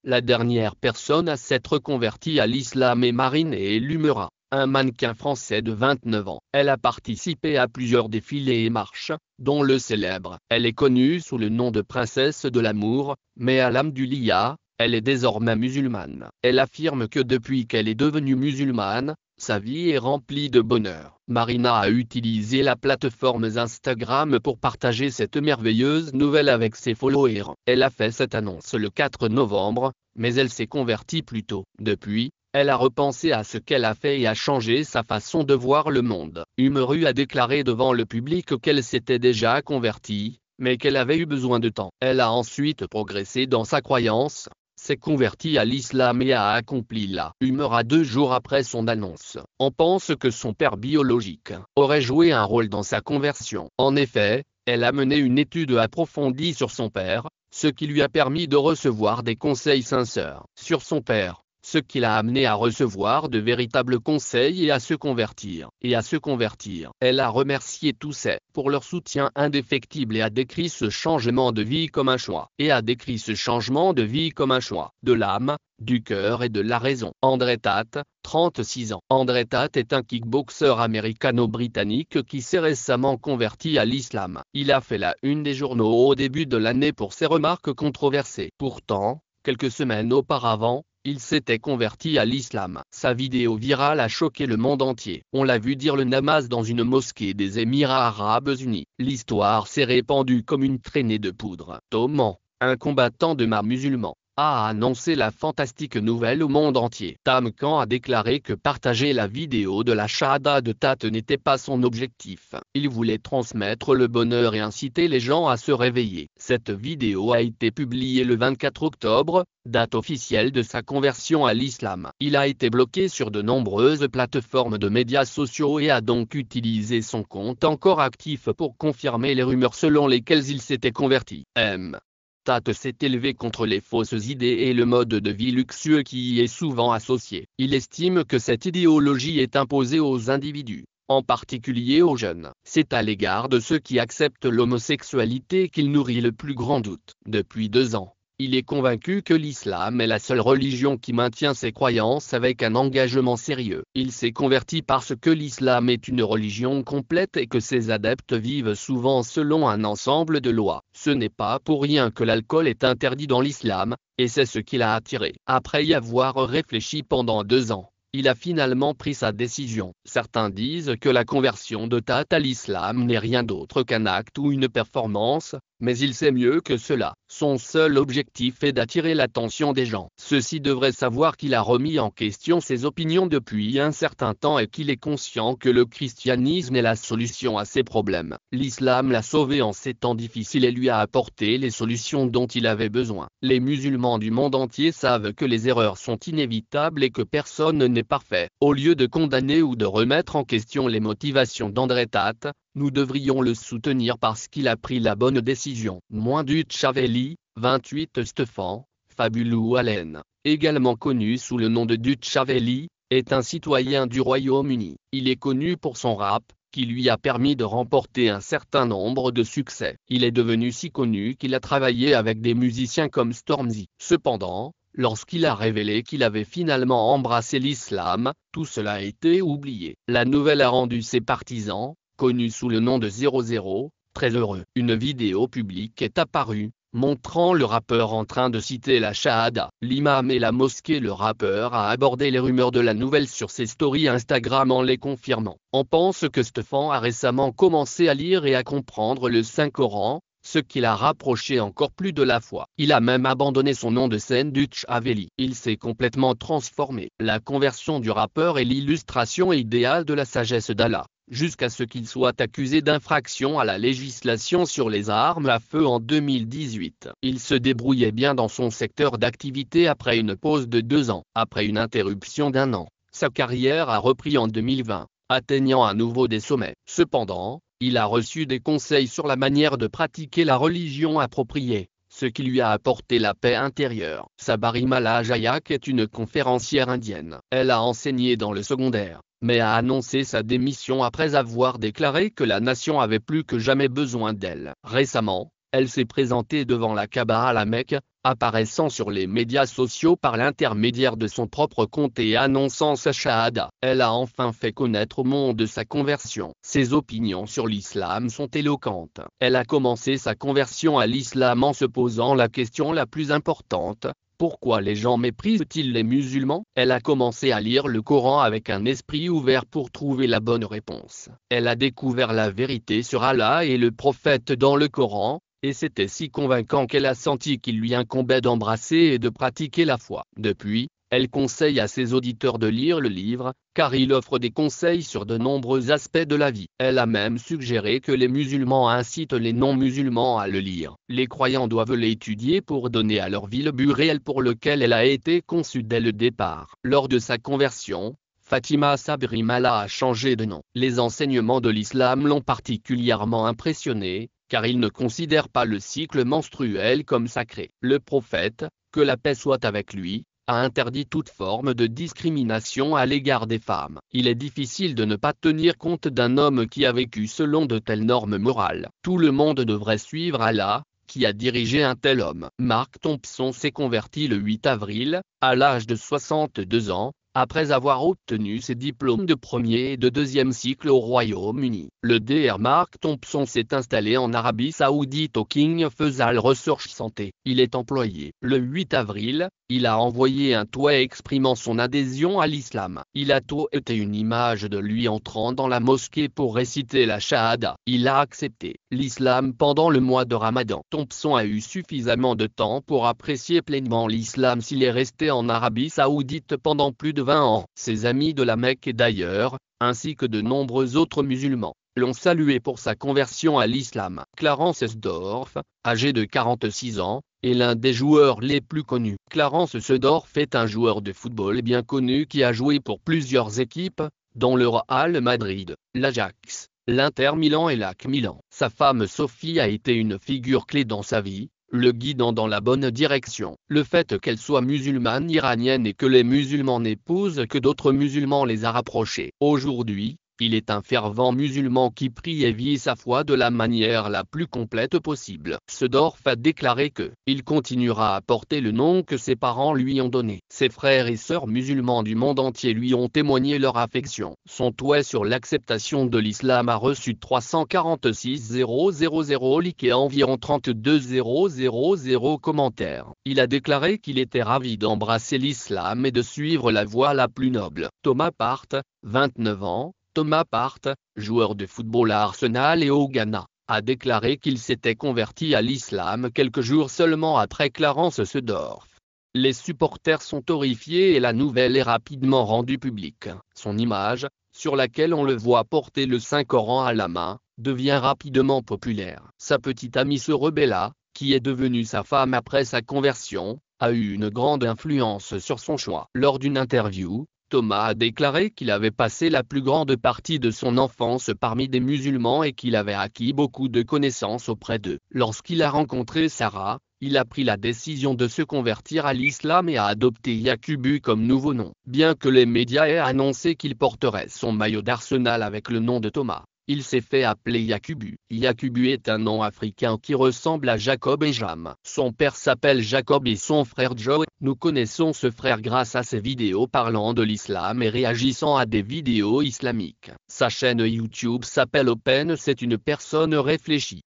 La dernière personne à s'être convertie à l'islam est Marinée Lumera, un mannequin français de 29 ans. Elle a participé à plusieurs défilés et marches, dont le célèbre. Elle est connue sous le nom de princesse de l'amour, mais à l'âme du Liya, elle est désormais musulmane. Elle affirme que depuis qu'elle est devenue musulmane, sa vie est remplie de bonheur. Marina a utilisé la plateforme Instagram pour partager cette merveilleuse nouvelle avec ses followers. Elle a fait cette annonce le 4 novembre, mais elle s'est convertie plus tôt. Depuis, elle a repensé à ce qu'elle a fait et a changé sa façon de voir le monde. Umuru a déclaré devant le public qu'elle s'était déjà convertie, mais qu'elle avait eu besoin de temps. Elle a ensuite progressé dans sa croyance, s'est convertie à l'islam et a accompli la Umra 2 jours après son annonce. On pense que son père biologique aurait joué un rôle dans sa conversion. En effet, elle a mené une étude approfondie sur son père, ce qui lui a permis de recevoir des conseils sincères sur son père, ce qui l'a amené à recevoir de véritables conseils et à se convertir. Elle a remercié tous ses pour leur soutien indéfectible et a décrit ce changement de vie comme un choix. De l'âme, du cœur et de la raison. André Tate, 36 ans. André Tate est un kickboxer américano-britannique qui s'est récemment converti à l'islam. Il a fait la une des journaux au début de l'année pour ses remarques controversées. Pourtant, quelques semaines auparavant, il s'était converti à l'islam. Sa vidéo virale a choqué le monde entier. On l'a vu dire le namaz dans une mosquée des Émirats Arabes Unis. L'histoire s'est répandue comme une traînée de poudre. Thoman, un combattant de musulman, a annoncé la fantastique nouvelle au monde entier. Tam Khan a déclaré que partager la vidéo de la Shahada de Tate n'était pas son objectif. Il voulait transmettre le bonheur et inciter les gens à se réveiller. Cette vidéo a été publiée le 24 octobre, date officielle de sa conversion à l'islam. Il a été bloqué sur de nombreuses plateformes de médias sociaux et a donc utilisé son compte encore actif pour confirmer les rumeurs selon lesquelles il s'était converti. Tate s'est élevé contre les fausses idées et le mode de vie luxueux qui y est souvent associé. Il estime que cette idéologie est imposée aux individus, en particulier aux jeunes. C'est à l'égard de ceux qui acceptent l'homosexualité qu'il nourrit le plus grand doute. Depuis 2 ans, il est convaincu que l'islam est la seule religion qui maintient ses croyances avec un engagement sérieux. Il s'est converti parce que l'islam est une religion complète et que ses adeptes vivent souvent selon un ensemble de lois. Ce n'est pas pour rien que l'alcool est interdit dans l'islam, et c'est ce qui l'a attiré. Après y avoir réfléchi pendant 2 ans, il a finalement pris sa décision. Certains disent que la conversion de Tate à l'islam n'est rien d'autre qu'un acte ou une performance, mais il sait mieux que cela. Son seul objectif est d'attirer l'attention des gens. Ceux-ci devraient savoir qu'il a remis en question ses opinions depuis un certain temps et qu'il est conscient que le christianisme est la solution à ses problèmes. L'islam l'a sauvé en ces temps difficiles et lui a apporté les solutions dont il avait besoin. Les musulmans du monde entier savent que les erreurs sont inévitables et que personne n'est parfait. Au lieu de condamner ou de remettre en question les motivations d'André Tate, nous devrions le soutenir parce qu'il a pris la bonne décision. Duchavelli, 28. Stefan Fabulou Allen, également connu sous le nom de Duchavelli, est un citoyen du Royaume-Uni. Il est connu pour son rap, qui lui a permis de remporter un certain nombre de succès. Il est devenu si connu qu'il a travaillé avec des musiciens comme Stormzy. Cependant, lorsqu'il a révélé qu'il avait finalement embrassé l'islam, tout cela a été oublié. La nouvelle a rendu ses partisans, connu sous le nom de 00, très heureux. Une vidéo publique est apparue, montrant le rappeur en train de citer la Shahada. L'imam et la mosquée. Le rappeur a abordé les rumeurs de la nouvelle sur ses stories Instagram en les confirmant. On pense que Stefan a récemment commencé à lire et à comprendre le Saint-Coran, ce qui l'a rapproché encore plus de la foi. Il a même abandonné son nom de scène Duchavelli. Il s'est complètement transformé. La conversion du rappeur est l'illustration idéale de la sagesse d'Allah, jusqu'à ce qu'il soit accusé d'infraction à la législation sur les armes à feu en 2018. Il se débrouillait bien dans son secteur d'activité après une pause de 2 ans. Après une interruption d'1 an, sa carrière a repris en 2020, atteignant à nouveau des sommets. Cependant, il a reçu des conseils sur la manière de pratiquer la religion appropriée, ce qui lui a apporté la paix intérieure. Sabarimala Jayak est une conférencière indienne. Elle a enseigné dans le secondaire, mais a annoncé sa démission après avoir déclaré que la nation avait plus que jamais besoin d'elle. Récemment, Elle s'est présentée devant la Kaaba à la Mecque, apparaissant sur les médias sociaux par l'intermédiaire de son propre compte et annonçant sa shahada. Elle a enfin fait connaître au monde sa conversion. Ses opinions sur l'islam sont éloquentes. Elle a commencé sa conversion à l'islam en se posant la question la plus importante: pourquoi les gens méprisent-ils les musulmans? Elle a commencé à lire le Coran avec un esprit ouvert pour trouver la bonne réponse. Elle a découvert la vérité sur Allah et le prophète dans le Coran, et c'était si convaincant qu'elle a senti qu'il lui incombait d'embrasser et de pratiquer la foi. Depuis, elle conseille à ses auditeurs de lire le livre, car il offre des conseils sur de nombreux aspects de la vie. Elle a même suggéré que les musulmans incitent les non-musulmans à le lire. Les croyants doivent l'étudier pour donner à leur vie le but réel pour lequel elle a été conçue dès le départ. Lors de sa conversion, Fatima Sabrimala a changé de nom. Les enseignements de l'islam l'ont particulièrement impressionnée, car il ne considère pas le cycle menstruel comme sacré. Le prophète, que la paix soit avec lui, a interdit toute forme de discrimination à l'égard des femmes. Il est difficile de ne pas tenir compte d'un homme qui a vécu selon de telles normes morales. Tout le monde devrait suivre Allah, qui a dirigé un tel homme. Mark Thompson s'est converti le 8 avril, à l'âge de 62 ans, après avoir obtenu ses diplômes de premier et de deuxième cycle au Royaume-Uni. Le Dr Mark Thompson s'est installé en Arabie Saoudite au King Faisal Research Santé. Il est employé. Le 8 avril, il a envoyé un tweet exprimant son adhésion à l'islam. Il a tweeté une image de lui entrant dans la mosquée pour réciter la shahada. Il a accepté l'islam pendant le mois de Ramadan. Thompson a eu suffisamment de temps pour apprécier pleinement l'islam s'il est resté en Arabie Saoudite pendant plus de 20 ans. Ses amis de la Mecque et d'ailleurs, ainsi que de nombreux autres musulmans, l'ont salué pour sa conversion à l'islam. Clarence Seedorf, âgé de 46 ans, est l'un des joueurs les plus connus. Clarence Seedorf est un joueur de football bien connu qui a joué pour plusieurs équipes, dont le Real Madrid, l'Ajax, l'Inter Milan et l'AC Milan. Sa femme Sophie a été une figure clé dans sa vie, le guidant dans la bonne direction. Le fait qu'elle soit musulmane iranienne et que les musulmans n'épousent que d'autres musulmans les a rapprochés. Aujourd'hui, il est un fervent musulman qui prie et vit sa foi de la manière la plus complète possible. Seedorf a déclaré que il continuera à porter le nom que ses parents lui ont donné. Ses frères et sœurs musulmans du monde entier lui ont témoigné leur affection. Son tweet sur l'acceptation de l'islam a reçu 346 000 likes et environ 32 000 commentaires. Il a déclaré qu'il était ravi d'embrasser l'islam et de suivre la voie la plus noble. Thomas Partey, 29 ans, Thomas Partey, joueur de football à Arsenal et au Ghana, a déclaré qu'il s'était converti à l'islam quelques jours seulement après Clarence Seedorf. Les supporters sont horrifiés et la nouvelle est rapidement rendue publique. Son image, sur laquelle on le voit porter le Saint-Coran à la main, devient rapidement populaire. Sa petite amie Rebella, qui est devenue sa femme après sa conversion, a eu une grande influence sur son choix. Lors d'une interview, Thomas a déclaré qu'il avait passé la plus grande partie de son enfance parmi des musulmans et qu'il avait acquis beaucoup de connaissances auprès d'eux. Lorsqu'il a rencontré Sarah, il a pris la décision de se convertir à l'islam et a adopté Yakubu comme nouveau nom. Bien que les médias aient annoncé qu'il porterait son maillot d'Arsenal avec le nom de Thomas, il s'est fait appeler Yakubu. Yakubu est un nom africain qui ressemble à Jacob et Jam. Son père s'appelle Jacob et son frère Joe. Nous connaissons ce frère grâce à ses vidéos parlant de l'islam et réagissant à des vidéos islamiques. Sa chaîne YouTube s'appelle Open. C'est une personne réfléchie.